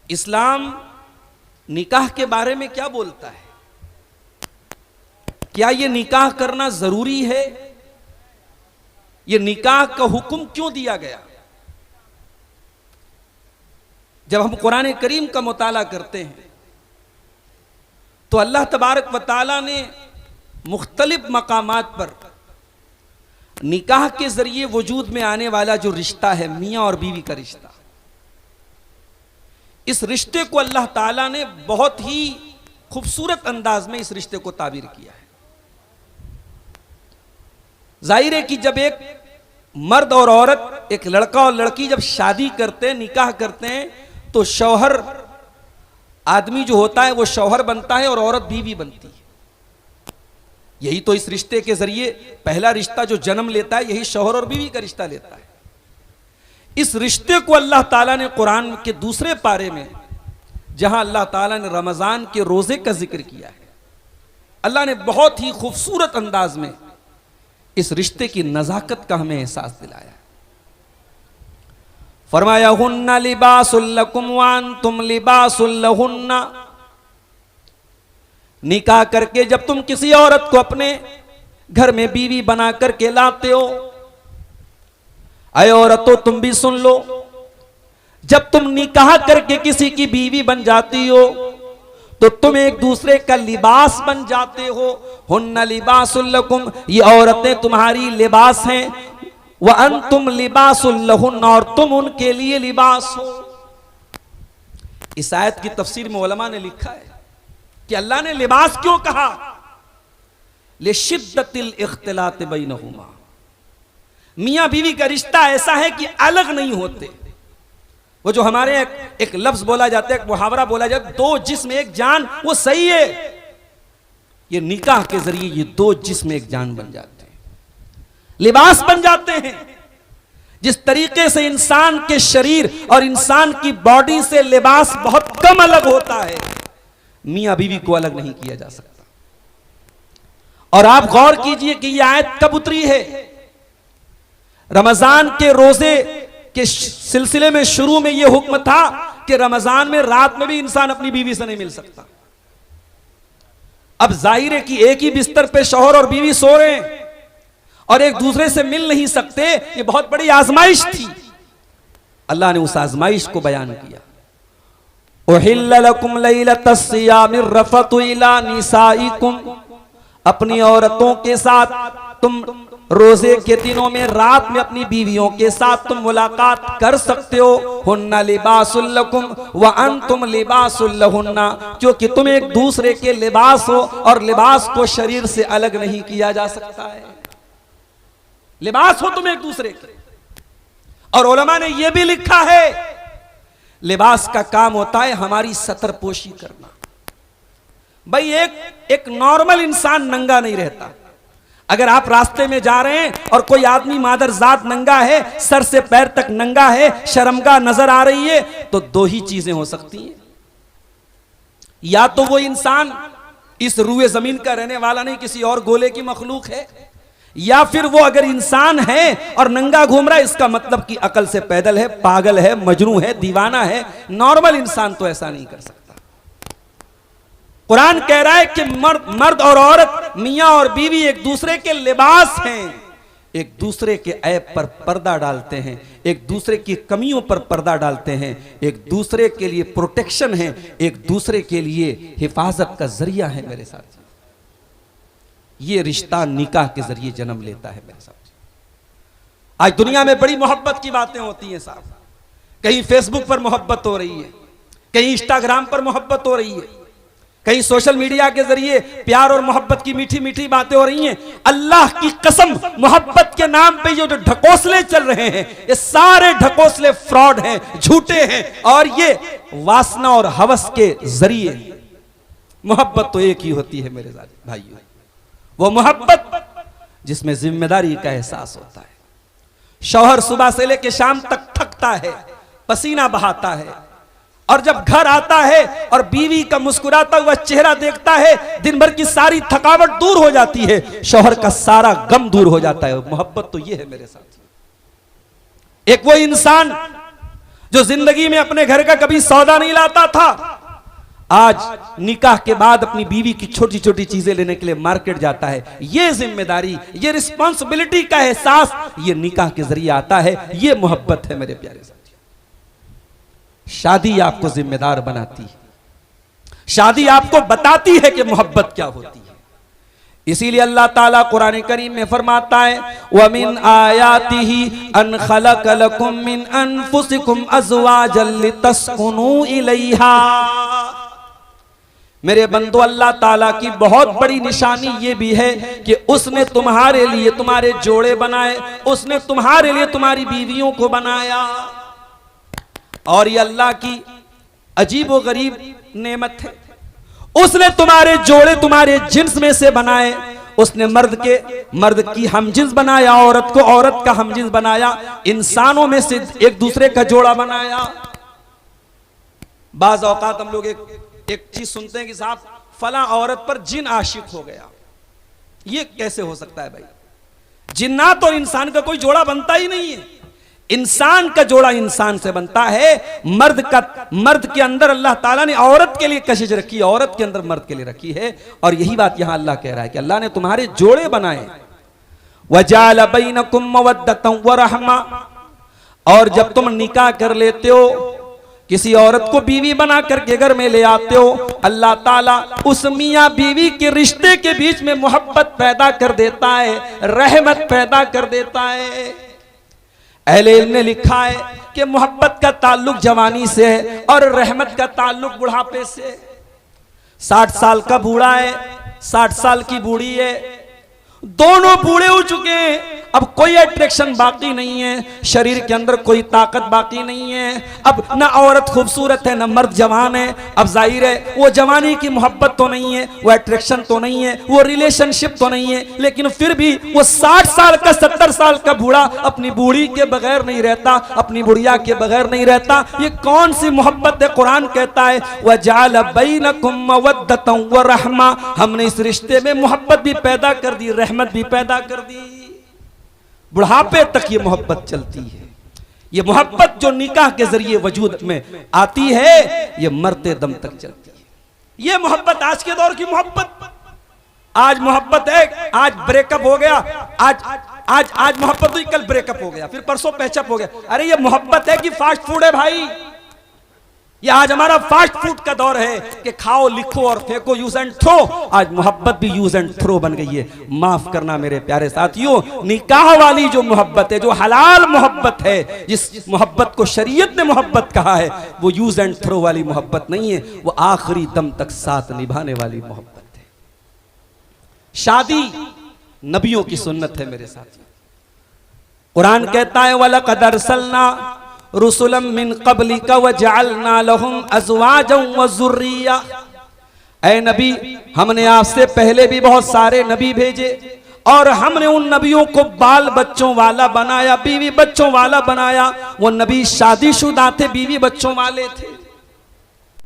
इस्लाम निकाह के बारे में क्या बोलता है? क्या यह निकाह करना जरूरी है? यह निकाह का हुक्म क्यों दिया गया? जब हम कुरान करीम का मुताला करते हैं तो अल्लाह तबारक व तआला ने मुख्तलिफ मकामात पर निकाह के जरिए वजूद में आने वाला जो रिश्ता है, मियां और बीवी का रिश्ता, इस रिश्ते को अल्लाह ताला ने बहुत ही खूबसूरत अंदाज में इस रिश्ते को ताबीर किया है। जाहिर है कि जब एक मर्द और औरत, एक लड़का और लड़की जब शादी करते हैं, निकाह करते हैं, तो शौहर आदमी जो होता है वो शौहर बनता है और औरत बीवी बनती है। यही तो इस रिश्ते के जरिए पहला रिश्ता जो जन्म लेता है, यही शौहर और बीवी का रिश्ता लेता है। इस रिश्ते को अल्लाह ताला ने कुरान के दूसरे पारे में, जहां अल्लाह ताला ने रमजान के रोजे का जिक्र किया है, अल्लाह ने बहुत ही खूबसूरत अंदाज में इस रिश्ते की नजाकत का हमें एहसास दिलाया। फरमाया हुन्ना लिबासुल लकुम व अंतुम लिबासुल लहुन्ना। निकाह करके जब तुम किसी औरत को अपने घर में बीवी बना करके लाते हो, अय औरतों तुम भी सुन लो, जब तुम निकाह करके किसी की बीवी बन जाती हो तो तुम एक दूसरे का लिबास बन जाते हो। हुन्ना लिबासुल लकुम, ये औरतें तुम्हारी लिबास हैं, व अंतुम लिबासुल लहुन्ना, और तुम उनके लिए लिबास हो। इस आयत की तफसीर में उलमा ने लिखा है कि अल्लाह ने लिबास क्यों कहा? लिशिद्दतिल इख्तिलात बैनहुमा। मियां बीवी का रिश्ता ऐसा है कि अलग नहीं होते। वो जो हमारे एक लफ्ज बोला जाता है, एक मुहावरा बोला जाता है, दो जिस्म एक जान, वो सही है। ये निकाह के जरिए ये दो जिस्म एक जान बन जाते हैं, लिबास बन जाते हैं। जिस तरीके से इंसान के शरीर और इंसान की बॉडी से लिबास बहुत कम अलग होता है, मियां बीवी को अलग नहीं किया जा सकता। और आप गौर कीजिए कि यह आयत कब उतरी है? रमजान के रोजे के सिलसिले में शुरू में यह हुक्म था कि रमजान में रात में भी इंसान अपनी बीवी से नहीं मिल सकता। अब जाहिर है कि एक ही बिस्तर पे शौहर और बीवी सो रहे हैं और एक दूसरे से मिल नहीं सकते। यह बहुत बड़ी आजमाइश थी। अल्लाह ने उस आजमाइश को बयान किया। उहिल्ल लकुम लैलतस सियामिर रफतु इला निसाइकुम, अपनी औरतों के साथ तुम रोजे के दिनों में रात में अपनी बीवियों के साथ तुम मुलाकात कर सकते हो। हुन्ना लिबासुल लकुम व अंतुम लिबासुल लहुन्ना, क्योंकि तुम एक दूसरे के लिबास हो और लिबास को शरीर से अलग नहीं किया जा सकता है। लिबास हो तुम एक दूसरे के। और उलमा ने यह भी लिखा है, लिबास का काम होता है हमारी सतरपोशी करना। भाई एक नॉर्मल इंसान नंगा नहीं रहता। अगर आप रास्ते में जा रहे हैं और कोई आदमी मादरजात नंगा है, सर से पैर तक नंगा है, शर्मगाह नजर आ रही है, तो दो ही चीजें हो सकती हैं। या तो वो इंसान इस रूए जमीन का रहने वाला नहीं, किसी और गोले की मखलूक है, या फिर वो अगर इंसान है और नंगा घूम रहा है, इसका मतलब कि अकल से पैदल है, पागल है, मजनू है, दीवाना है। नॉर्मल इंसान तो ऐसा नहीं कर सकता। कुरान कह रहा है कि मर्द और औरत, मियां और बीवी एक दूसरे के लिबास हैं, एक दूसरे के ऐब पर पर्दा डालते हैं, एक दूसरे की कमियों पर पर्दा डालते हैं, एक दूसरे के लिए प्रोटेक्शन है, एक दूसरे के लिए हिफाजत का जरिया है। मेरे साथ ये रिश्ता निकाह के जरिए जन्म लेता है। मेरे साथ आज दुनिया में बड़ी मोहब्बत की बातें होती हैं साहब। कहीं फेसबुक पर मोहब्बत हो रही है, कहीं इंस्टाग्राम पर मोहब्बत हो रही है, कहीं सोशल मीडिया के जरिए प्यार और मोहब्बत की मीठी मीठी बातें हो रही हैं। अल्लाह की कसम, मोहब्बत के नाम पे जो ढकोसले चल रहे हैं, ये सारे ढकोसले फ्रॉड हैं, झूठे हैं, और ये वासना और हवस के जरिए। मोहब्बत तो एक ही होती है मेरे भाइयों, वो मोहब्बत जिसमें जिम्मेदारी का एहसास होता है। शौहर सुबह से लेकर शाम तक थकता है, पसीना बहाता है, और जब घर आता है और बीवी का मुस्कुराता हुआ चेहरा देखता है, दिन भर की सारी थकावट दूर हो जाती है, शौहर का सारा गम दूर हो जाता है। मोहब्बत तो ये है मेरे साथ। एक वो इंसान जो जिंदगी में अपने घर का कभी सौदा नहीं लाता था, आज निकाह के बाद अपनी बीवी की छोटी छोटी चीजें लेने के लिए मार्केट जाता है। ये जिम्मेदारी, ये रिस्पॉन्सिबिलिटी का एहसास ये निकाह के जरिए आता है। ये मोहब्बत है मेरे प्यारे साथियों। शादी आपको जिम्मेदार बनाती है, शादी आपको बताती है कि मोहब्बत क्या होती है। इसीलिए अल्लाह ताला कुरान करीम में फरमाता है, वमिन आयातिही अन खलक लकुम मिन अनफुसिकुम अज़वाजन लितस्कुनू इलैहा। मेरे बंदो, अल्लाह ताला की बहुत बड़ी निशानी ये भी है कि उसने तुम्हारे लिए तुम्हारे जोड़े बनाए, उसने तुम्हारे लिए तुम्हारी बीवियों को बनाया। और ये अल्लाह की अजीबो गरीब नेमत है। उसने तुम्हारे जोड़े तुम्हारे जिन्स में से बनाए। उसने मर्द की हमजिन्स बनाया, औरत को औरत का हमजिन्स बनाया, इंसानों में से एक दूसरे का जोड़ा बनाया। बाज औकात हम लोग एक चीज सुनते हैं कि साहब फला औरत पर जिन आशिक हो गया। ये कैसे हो सकता है भाई? जिन्नात और इंसान का कोई जोड़ा बनता ही नहीं है। इंसान का जोड़ा इंसान से बनता है। मर्द के अंदर अल्लाह ताला ने औरत के लिए कशिश रखी है, औरत के अंदर मर्द के लिए रखी है। और यही बात यहां अल्लाह कह रहा है कि अल्लाह ने तुम्हारे जोड़े बनाए। वजाल बैनकुम मवद्दतन व रहमा। और जब तुम निकाह कर लेते हो, किसी औरत को बीवी बना करके घर में ले आते हो, अल्लाह ताला उस मियां बीवी के रिश्ते के बीच में मोहब्बत पैदा कर देता है, रहमत पैदा कर देता है। अहले इल्म ने लिखा है कि मोहब्बत का ताल्लुक जवानी से है और रहमत का ताल्लुक बुढ़ापे से। 60 साल का बूढ़ा है, 60 साल की बूढ़ी है, दोनों बूढ़े हो चुके हैं। अब कोई अट्रैक्शन बाकी नहीं है, शरीर के अंदर कोई ताकत बाकी नहीं है। अब ना औरत खूबसूरत है, ना मर्द जवान है। अब जाहिर है वो जवानी की मोहब्बत तो नहीं है, वो अट्रैक्शन तो नहीं है, वो रिलेशनशिप तो नहीं है। लेकिन फिर भी वो 60 साल का 70 साल का बूढ़ा अपनी बूढ़ी के बगैर नहीं रहता, अपनी बुढ़िया के बगैर नहीं रहता। ये कौन सी मोहब्बत है? कुरान कहता है वजाल बैनकुम मवद्दतन व रहमा। हमने इस रिश्ते में मोहब्बत भी पैदा कर दी, रहमत भी पैदा कर दी। बुढ़ापे तक ये मोहब्बत चलती है। ये मोहब्बत जो निकाह के जरिए वजूद में आती है, ये मरते दम तक चलती है। ये मोहब्बत आज के दौर की मोहब्बत। आज मोहब्बत है, आज ब्रेकअप हो गया, आज मोहब्बत हुई, कल ब्रेकअप हो गया, फिर परसों पैचअप हो गया। अरे ये मोहब्बत है कि फास्ट फूड है भाई? ये आज हमारा फास्ट फूड का दौर है कि खाओ, लिखो और फेंको, यूज एंड थ्रो। आज मोहब्बत भी यूज एंड थ्रो बन गई है। माफ करना मेरे प्यारे साथियों, निकाह वाली जो मोहब्बत है, जो हलाल मोहब्बत है, जिस मोहब्बत को शरीयत ने मोहब्बत कहा है, वो यूज एंड थ्रो वाली मोहब्बत नहीं है, वो आखिरी दम तक साथ निभाने वाली मोहब्बत है। शादी नबियों की सुन्नत है मेरे साथियों। कुरान कहता है वलक़द अरसलना रुसुलम मिन क़ब्लिका वजअलना लहुम अज़वाजन व ज़ुर्रिया। ऐ नबी, हमने आपसे पहले भी बहुत सारे नबी भेजे और हमने उन नबियों को बाल बच्चों वाला बनाया, बीवी बच्चों वाला बनाया। वो नबी शादीशुदा थे, बीवी बच्चों वाले थे।